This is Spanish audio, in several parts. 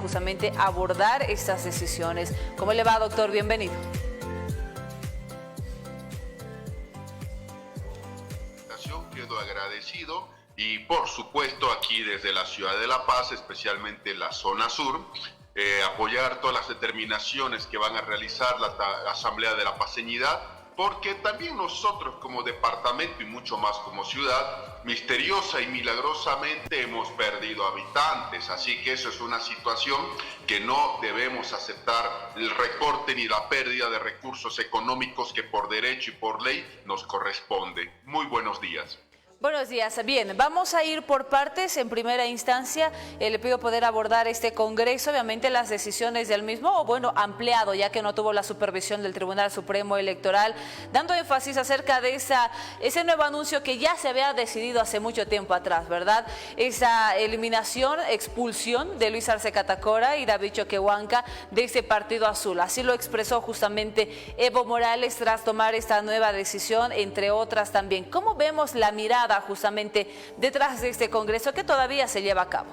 justamente abordar estas decisiones. ¿Cómo le va, doctor? Bienvenido. Quedo agradecido y por supuesto aquí desde la ciudad de La Paz, especialmente la zona sur, apoyar todas las determinaciones que van a realizar la Asamblea de la Paceñidad, porque también nosotros como departamento y mucho más como ciudad, misteriosa y milagrosamente hemos perdido habitantes, así que eso es una situación que no debemos aceptar, el recorte ni la pérdida de recursos económicos que por derecho y por ley nos corresponde. Muy buenos días. Buenos días. Bien, vamos a ir por partes. En primera instancia, le pido poder abordar este Congreso, obviamente las decisiones del mismo, o bueno, ampliado, ya que no tuvo la supervisión del Tribunal Supremo Electoral, dando énfasis acerca de ese nuevo anuncio que ya se había decidido hace mucho tiempo atrás, ¿verdad? Esa eliminación, expulsión de Luis Arce Catacora y David Choquehuanca de ese Partido Azul. Así lo expresó justamente Evo Morales tras tomar esta nueva decisión, entre otras también. ¿Cómo vemos la mirada justamente detrás de este Congreso que todavía se lleva a cabo?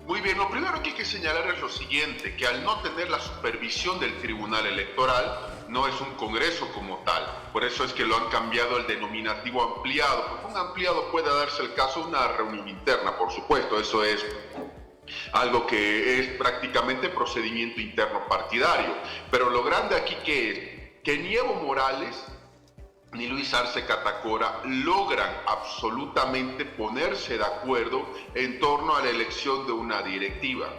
Muy bien, lo primero que hay que señalar es lo siguiente, que al no tener la supervisión del Tribunal Electoral, no es un Congreso como tal. Por eso es que lo han cambiado el denominativo ampliado, porque un ampliado puede darse el caso de una reunión interna, por supuesto, eso es algo que es prácticamente procedimiento interno partidario. Pero lo grande aquí que es que ni Evo Morales ni Luis Arce Catacora logran absolutamente ponerse de acuerdo en torno a la elección de una directiva.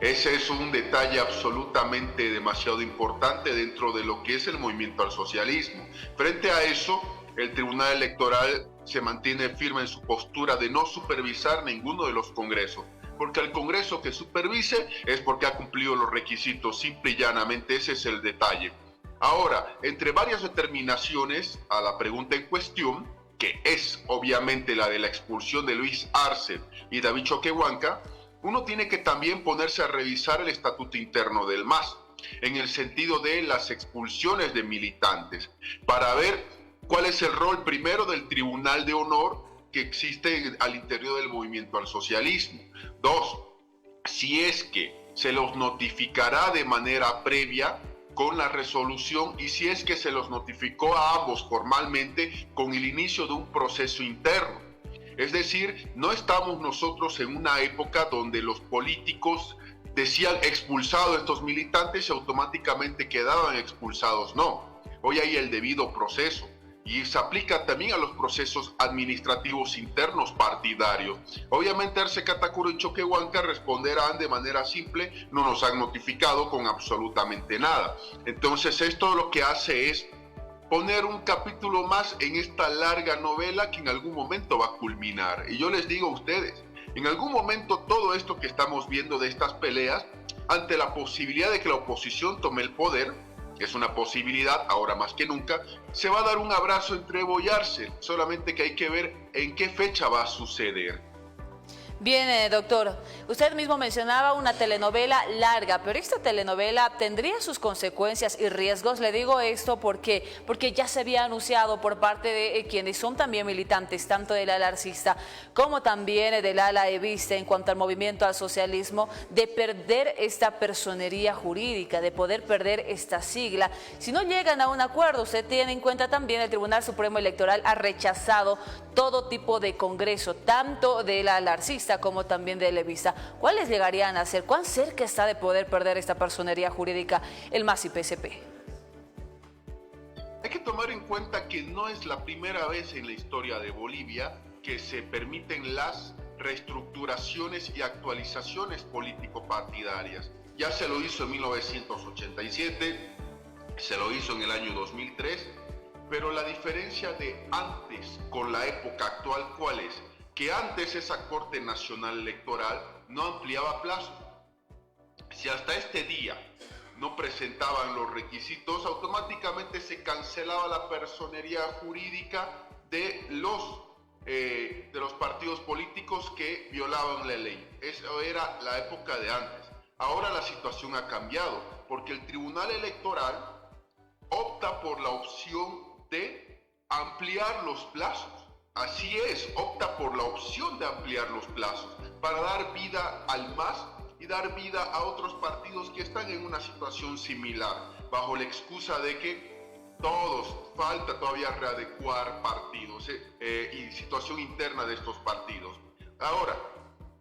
Ese es un detalle absolutamente demasiado importante dentro de lo que es el movimiento al socialismo. Frente a eso, el Tribunal Electoral se mantiene firme en su postura de no supervisar ninguno de los congresos, porque el Congreso que supervise es porque ha cumplido los requisitos, simple y llanamente ese es el detalle. Ahora, entre varias determinaciones a la pregunta en cuestión, que es obviamente la de la expulsión de Luis Arce y David Choquehuanca, uno tiene que también ponerse a revisar el estatuto interno del MAS, en el sentido de las expulsiones de militantes, para ver cuál es el rol primero del Tribunal de Honor que existe al interior del movimiento al socialismo. Dos, si es que se los notificará de manera previa con la resolución y si es que se los notificó a ambos formalmente con el inicio de un proceso interno. Es decir, no estamos nosotros en una época donde los políticos decían expulsado a estos militantes y automáticamente quedaban expulsados. No, hoy hay el debido proceso. Y se aplica también a los procesos administrativos internos partidarios. Obviamente Arce Catacora y Choquehuanca responderán de manera simple, no nos han notificado con absolutamente nada. Entonces esto lo que hace es poner un capítulo más en esta larga novela que en algún momento va a culminar. Y yo les digo a ustedes, en algún momento todo esto que estamos viendo de estas peleas, ante la posibilidad de que la oposición tome el poder, es una posibilidad, ahora más que nunca, se va a dar un abrazo entre Evo y Arce, solamente que hay que ver en qué fecha va a suceder. Bien, doctor, usted mismo mencionaba una telenovela larga, pero esta telenovela tendría sus consecuencias y riesgos. Le digo esto porque ya se había anunciado por parte de quienes son también militantes, tanto del ala arcista como también del ala evista en cuanto al movimiento al socialismo, de perder esta personería jurídica, de poder perder esta sigla. Si no llegan a un acuerdo, usted tiene en cuenta también el Tribunal Supremo Electoral ha rechazado todo tipo de congreso, tanto del ala arcista como también de Levista. ¿Cuáles llegarían a ser? ¿Cuán cerca está de poder perder esta personería jurídica el MAS y PSP? Hay que tomar en cuenta que no es la primera vez en la historia de Bolivia que se permiten las reestructuraciones y actualizaciones político-partidarias. Ya se lo hizo en 1987, se lo hizo en el año 2003, pero la diferencia de antes con la época actual, ¿cuál es? Que antes esa Corte Nacional Electoral no ampliaba plazo. Si hasta este día no presentaban los requisitos, automáticamente se cancelaba la personería jurídica de los partidos políticos que violaban la ley. Eso era la época de antes. Ahora la situación ha cambiado, porque el Tribunal Electoral opta por la opción de ampliar los plazos. Así es, opta por la opción de ampliar los plazos para dar vida al MAS y y dar vida a otros partidos que están en una situación similar, bajo la excusa de que falta todavía readecuar partidos y situación interna de estos partidos. Ahora,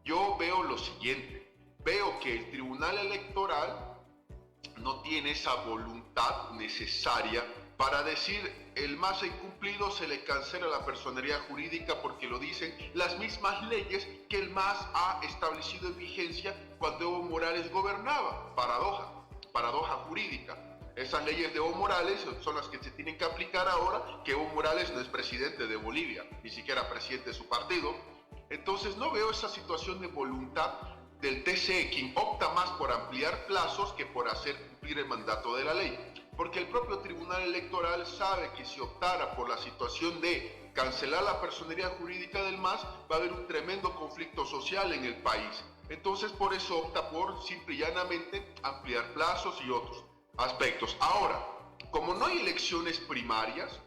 yo veo lo siguiente, veo que el Tribunal Electoral no tiene esa voluntad necesaria para decir el MAS ha incumplido, se le cancela la personería jurídica porque lo dicen las mismas leyes que el MAS ha establecido en vigencia cuando Evo Morales gobernaba. Paradoja jurídica. Esas leyes de Evo Morales son las que se tienen que aplicar ahora que Evo Morales no es presidente de Bolivia, ni siquiera presidente de su partido. Entonces no veo esa situación de voluntad del TCE, quien opta más por ampliar plazos que por hacer cumplir el mandato de la ley. Porque el propio Tribunal Electoral sabe que si optara por la situación de cancelar la personería jurídica del MAS, va a haber un tremendo conflicto social en el país. Entonces por eso opta por simple y llanamente ampliar plazos y otros aspectos. Ahora, como no hay elecciones primarias,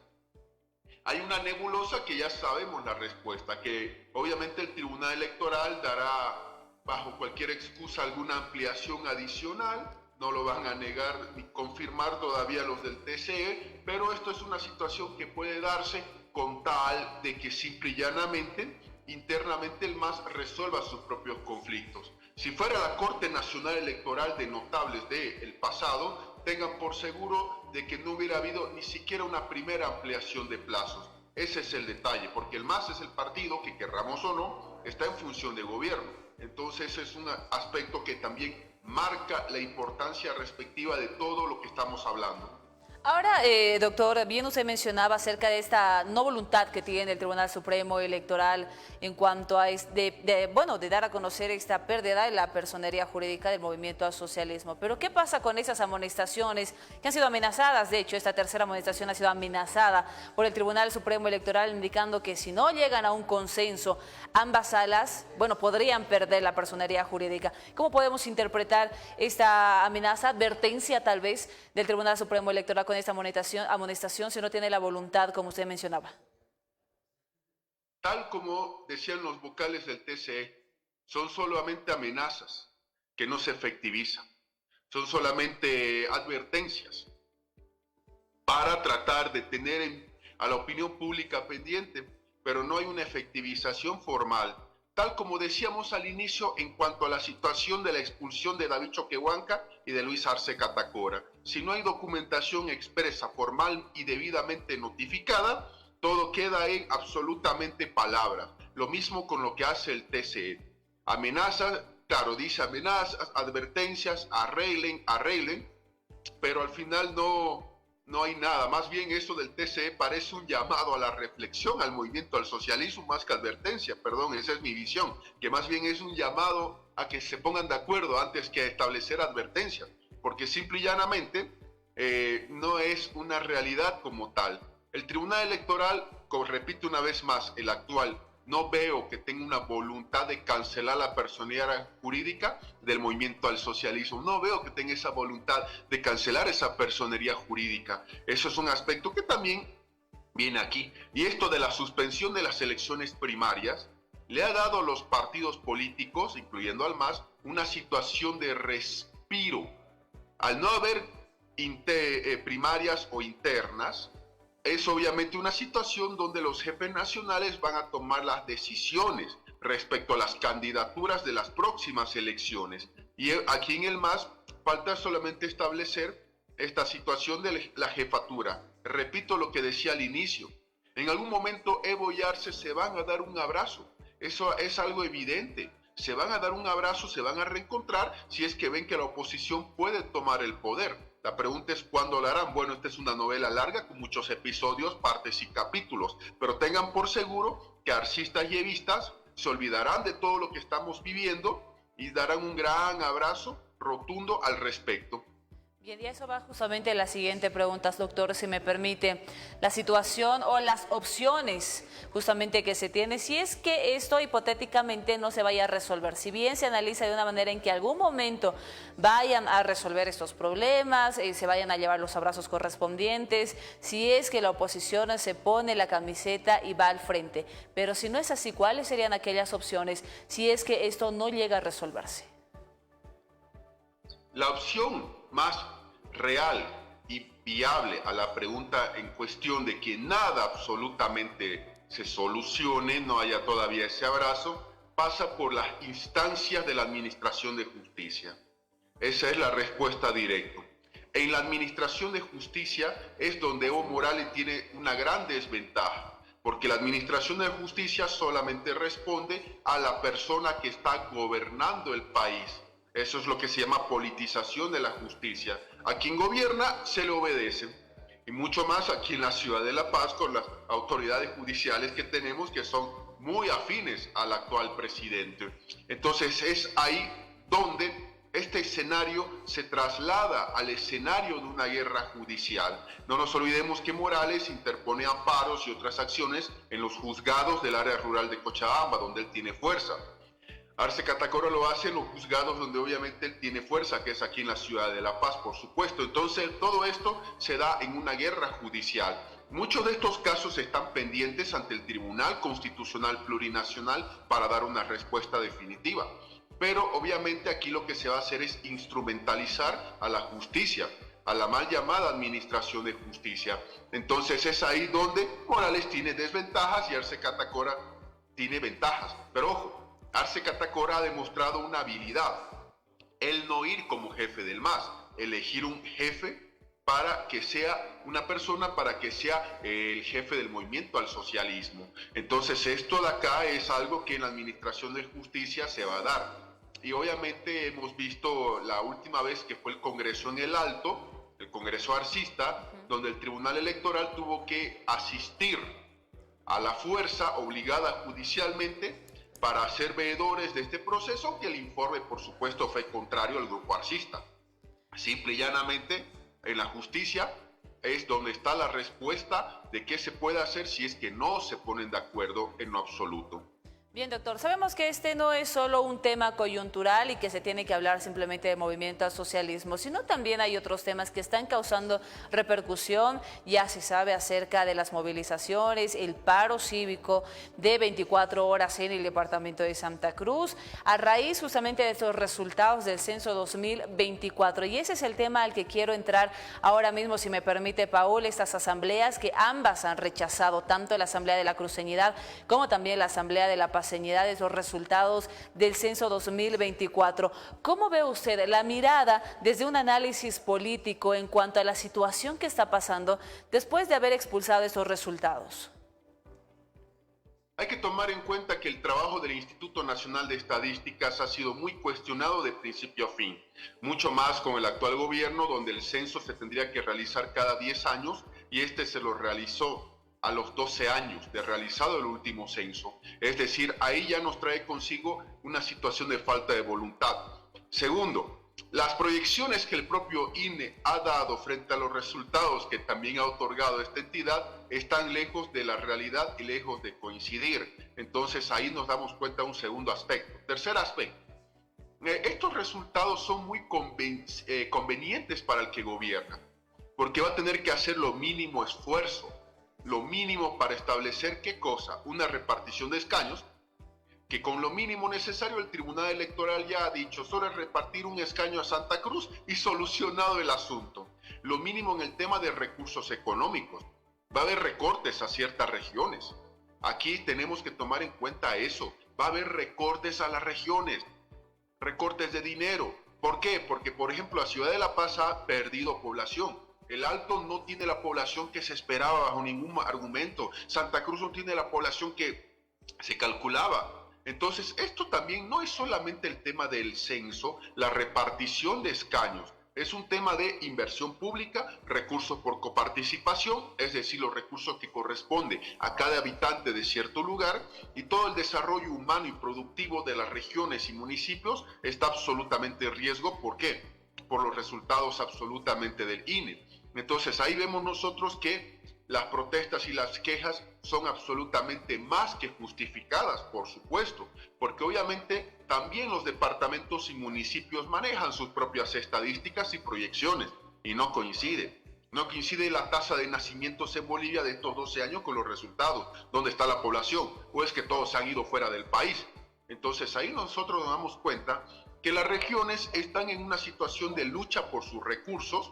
hay una nebulosa que ya sabemos la respuesta, que obviamente el Tribunal Electoral dará bajo cualquier excusa alguna ampliación adicional, no lo van a negar ni confirmar todavía los del TCE, pero esto es una situación que puede darse con tal de que simple y llanamente, internamente el MAS resuelva sus propios conflictos. Si fuera la Corte Nacional Electoral de notables del pasado, tengan por seguro de que no hubiera habido ni siquiera una primera ampliación de plazos. Ese es el detalle, porque el MAS es el partido que, querramos o no, está en función de gobierno. Entonces es un aspecto que también marca la importancia respectiva de todo lo que estamos hablando. Ahora, doctor, bien usted mencionaba acerca de esta no voluntad que tiene el Tribunal Supremo Electoral en cuanto a de dar a conocer esta pérdida de la personería jurídica del movimiento al socialismo. Pero ¿qué pasa con esas amonestaciones que han sido amenazadas? De hecho, esta tercera amonestación ha sido amenazada por el Tribunal Supremo Electoral, indicando que si no llegan a un consenso, ambas salas, podrían perder la personería jurídica. ¿Cómo podemos interpretar esta amenaza, advertencia tal vez del Tribunal Supremo Electoral con esta amonestación si no tiene la voluntad, como usted mencionaba? Tal como decían los vocales del TCE, son solamente amenazas que no se efectivizan, son solamente advertencias para tratar de tener a la opinión pública pendiente, pero no hay una efectivización formal. Tal como decíamos al inicio en cuanto a la situación de la expulsión de David Choquehuanca y de Luis Arce Catacora. Si no hay documentación expresa, formal y debidamente notificada, todo queda en absolutamente palabra. Lo mismo con lo que hace el TCE. Amenazas, claro, dice amenazas, advertencias, arreglen, pero al final no hay nada. Más bien esto del TCE parece un llamado a la reflexión, al movimiento al socialismo, más que advertencia, perdón, esa es mi visión, que más bien es un llamado a que se pongan de acuerdo antes que establecer advertencias, porque simple y llanamente no es una realidad como tal. El Tribunal Electoral, como repito una vez más, el actual, no veo que tenga una voluntad de cancelar la personería jurídica del movimiento al socialismo. No veo que tenga esa voluntad de cancelar esa personería jurídica. Eso es un aspecto que también viene aquí. Y esto de la suspensión de las elecciones primarias le ha dado a los partidos políticos, incluyendo al MAS, una situación de respiro. Al no haber primarias o internas, es obviamente una situación donde los jefes nacionales van a tomar las decisiones respecto a las candidaturas de las próximas elecciones. Y aquí en el MAS falta solamente establecer esta situación de la jefatura. Repito lo que decía al inicio. En algún momento Evo y Arce se van a dar un abrazo. Eso es algo evidente. Se van a dar un abrazo, se van a reencontrar si es que ven que la oposición puede tomar el poder. La pregunta es cuándo lo harán. Bueno, esta es una novela larga con muchos episodios, partes y capítulos, pero tengan por seguro que arcistas y evistas se olvidarán de todo lo que estamos viviendo y darán un gran abrazo rotundo al respecto. Bien, y eso va justamente a las siguientes preguntas, doctor, si me permite. La situación o las opciones justamente que se tiene, si es que esto hipotéticamente no se vaya a resolver, si bien se analiza de una manera en que algún momento vayan a resolver estos problemas, se vayan a llevar los abrazos correspondientes, si es que la oposición se pone la camiseta y va al frente. Pero si no es así, ¿cuáles serían aquellas opciones si es que esto no llega a resolverse? La opción más real y viable a la pregunta en cuestión de que nada absolutamente se solucione, no haya todavía ese abrazo, pasa por las instancias de la Administración de Justicia. Esa es la respuesta directa. En la Administración de Justicia es donde Evo Morales tiene una gran desventaja, porque la Administración de Justicia solamente responde a la persona que está gobernando el país. Eso es lo que se llama politización de la justicia. A quien gobierna se le obedece. Y mucho más aquí en la ciudad de La Paz con las autoridades judiciales que tenemos que son muy afines al actual presidente. Entonces es ahí donde este escenario se traslada al escenario de una guerra judicial. No nos olvidemos que Morales interpone amparos y otras acciones en los juzgados del área rural de Cochabamba, donde él tiene fuerza. Arce Catacora lo hace en los juzgados donde obviamente él tiene fuerza, que es aquí en la ciudad de La Paz, por supuesto. Entonces, todo esto se da en una guerra judicial. Muchos de estos casos están pendientes ante el Tribunal Constitucional Plurinacional para dar una respuesta definitiva. Pero obviamente aquí lo que se va a hacer es instrumentalizar a la justicia, a la mal llamada administración de justicia. Entonces es ahí donde Morales tiene desventajas y Arce Catacora tiene ventajas. Pero ojo, Arce Catacora ha demostrado una habilidad, el no ir como jefe del MAS, elegir un jefe para que sea una persona, para que sea el jefe del movimiento al socialismo. Entonces esto de acá es algo que en la Administración de Justicia se va a dar. Y obviamente hemos visto la última vez que fue el Congreso en el Alto, el Congreso arcista, donde el Tribunal Electoral tuvo que asistir a la fuerza obligada judicialmente para ser veedores de este proceso, aunque el informe, por supuesto, fue contrario al grupo arcista. Simple y llanamente, en la justicia es donde está la respuesta de qué se puede hacer si es que no se ponen de acuerdo en lo absoluto. Bien, doctor, sabemos que este no es solo un tema coyuntural y que se tiene que hablar simplemente de movimiento al socialismo, sino también hay otros temas que están causando repercusión. Ya se sabe acerca de las movilizaciones, el paro cívico de 24 horas en el departamento de Santa Cruz, a raíz justamente de estos resultados del censo 2024. Y ese es el tema al que quiero entrar ahora mismo, si me permite, Paul, estas asambleas que ambas han rechazado, tanto la Asamblea de la Cruceñidad como también la Asamblea de la Paceñidad, de los resultados del censo 2024. ¿Cómo ve usted la mirada desde un análisis político en cuanto a la situación que está pasando después de haber expulsado esos resultados? Hay que tomar en cuenta que el trabajo del Instituto Nacional de Estadísticas ha sido muy cuestionado de principio a fin, mucho más con el actual gobierno, donde el censo se tendría que realizar cada 10 años y este se lo realizó a los 12 años de realizado el último censo. Es decir, ahí ya nos trae consigo una situación de falta de voluntad. Segundo, las proyecciones que el propio INE ha dado frente a los resultados que también ha otorgado esta entidad están lejos de la realidad y lejos de coincidir. Entonces ahí nos damos cuenta de un segundo aspecto. Tercer aspecto, estos resultados son muy convenientes para el que gobierna, porque va a tener que hacer lo mínimo esfuerzo, lo mínimo para establecer ¿qué cosa? Una repartición de escaños, que con lo mínimo necesario el Tribunal Electoral ya ha dicho, solo es repartir un escaño a Santa Cruz y solucionado el asunto. Lo mínimo en el tema de recursos económicos. Va a haber recortes a ciertas regiones. Aquí tenemos que tomar en cuenta eso. Va a haber recortes a las regiones, recortes de dinero. ¿Por qué? Porque, por ejemplo, la ciudad de La Paz ha perdido población. El Alto no tiene la población que se esperaba bajo ningún argumento. Santa Cruz no tiene la población que se calculaba. Entonces, esto también no es solamente el tema del censo, la repartición de escaños. Es un tema de inversión pública, recursos por coparticipación, es decir, los recursos que corresponden a cada habitante de cierto lugar, y todo el desarrollo humano y productivo de las regiones y municipios está absolutamente en riesgo. ¿Por qué? Por los resultados absolutamente del INE. Entonces ahí vemos nosotros que las protestas y las quejas son absolutamente más que justificadas, por supuesto, porque obviamente también los departamentos y municipios manejan sus propias estadísticas y proyecciones y no coincide. No coincide la tasa de nacimientos en Bolivia de estos 12 años con los resultados, dónde está la población, o es que todos se han ido fuera del país. Entonces ahí nosotros nos damos cuenta que las regiones están en una situación de lucha por sus recursos,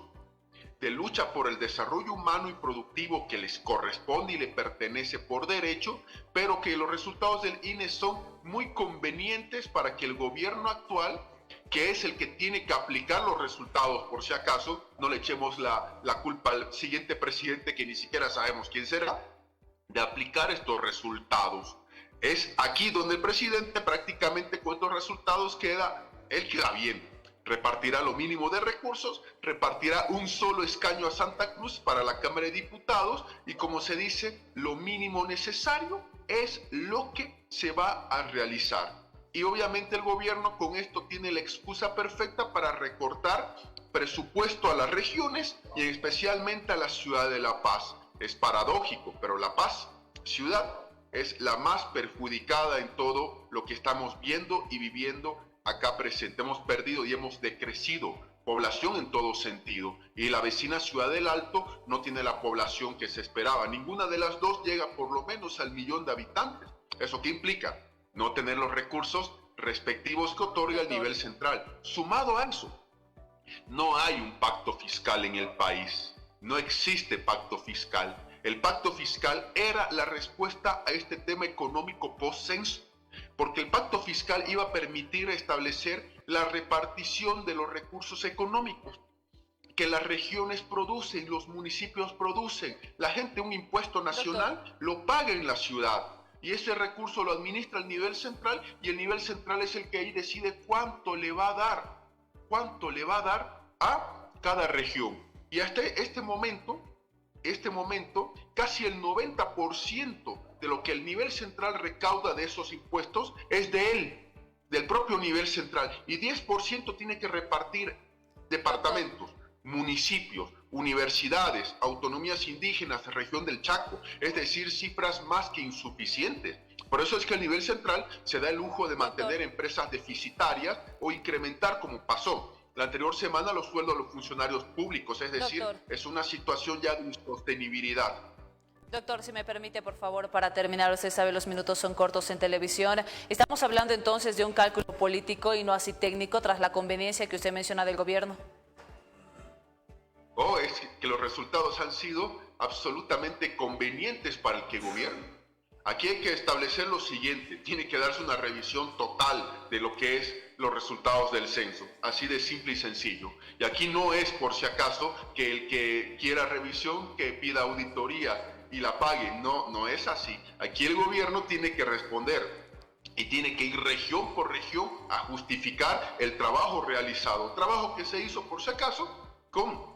de lucha por el desarrollo humano y productivo que les corresponde y le pertenece por derecho, pero que los resultados del INE son muy convenientes para que el gobierno actual, que es el que tiene que aplicar los resultados, por si acaso, no le echemos la culpa al siguiente presidente que ni siquiera sabemos quién será, de aplicar estos resultados. Es aquí donde el presidente prácticamente con estos resultados él queda bien. Repartirá lo mínimo de recursos, repartirá un solo escaño a Santa Cruz para la Cámara de Diputados y, como se dice, lo mínimo necesario es lo que se va a realizar. Y obviamente el gobierno con esto tiene la excusa perfecta para recortar presupuesto a las regiones y especialmente a la ciudad de La Paz. Es paradójico, pero La Paz, ciudad, es la más perjudicada en todo lo que estamos viendo y viviendo acá presente. Hemos perdido y hemos decrecido población en todo sentido. Y la vecina Ciudad del Alto no tiene la población que se esperaba. Ninguna de las dos llega por lo menos al 1.000.000 de habitantes. ¿Eso qué implica? No tener los recursos respectivos que otorga el nivel central. Sumado a eso, no hay un pacto fiscal en el país. No existe pacto fiscal. El pacto fiscal era la respuesta a este tema económico post-censo, porque el pacto fiscal iba a permitir establecer la repartición de los recursos económicos que las regiones producen, los municipios producen. La gente un impuesto nacional lo paga en la ciudad y ese recurso lo administra el nivel central y el nivel central es el que ahí decide cuánto le va a dar a cada región. Y hasta este momento, casi el 90% de lo que el nivel central recauda de esos impuestos es de él, del propio nivel central, y 10% tiene que repartir departamentos, municipios, universidades, autonomías indígenas, región del Chaco, es decir, cifras más que insuficientes. Por eso es que el nivel central se da el lujo de mantener empresas deficitarias o incrementar, como pasó la anterior semana, los sueldos de los funcionarios públicos, es decir, es una situación ya de insostenibilidad. Doctor, si me permite, por favor, para terminar, usted sabe, los minutos son cortos en televisión. Estamos hablando entonces de un cálculo político y no así técnico tras la conveniencia que usted menciona del gobierno. Es que los resultados han sido absolutamente convenientes para el que gobierna. Aquí hay que establecer lo siguiente, tiene que darse una revisión total de lo que es los resultados del censo, así de simple y sencillo. Y aquí no es por si acaso que el que quiera revisión que pida auditoría y la pague, no es así. Aquí el gobierno tiene que responder y tiene que ir región por región a justificar el trabajo realizado, trabajo que se hizo por si acaso con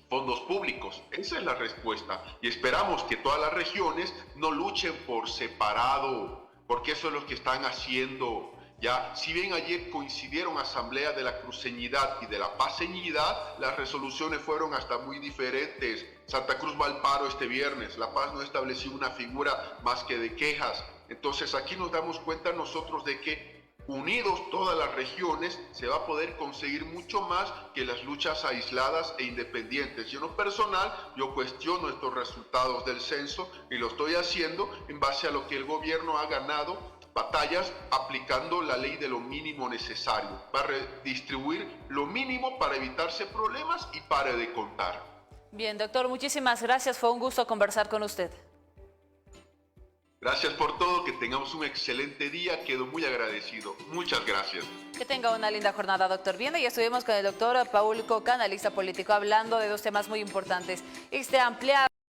fondos públicos. Esa es la respuesta y esperamos que todas las regiones no luchen por separado, porque eso es lo que están haciendo. Ya, si bien ayer coincidieron Asamblea de la Cruceñidad y de la Paceñidad, las resoluciones fueron hasta muy diferentes. Santa Cruz va al paro este viernes, La Paz no estableció una figura más que de quejas. Entonces aquí nos damos cuenta nosotros de que unidos todas las regiones se va a poder conseguir mucho más que las luchas aisladas e independientes. Y en lo personal, yo cuestiono estos resultados del censo y lo estoy haciendo en base a lo que el gobierno ha ganado batallas aplicando la ley de lo mínimo necesario. Va a redistribuir lo mínimo para evitarse problemas y pare de contar. Bien, doctor, muchísimas gracias. Fue un gusto conversar con usted. Gracias por todo, que tengamos un excelente día, quedo muy agradecido. Muchas gracias. Que tenga una linda jornada, doctor. Bien, y estuvimos con el doctor Paul Coca, analista político, hablando de dos temas muy importantes. Ampliado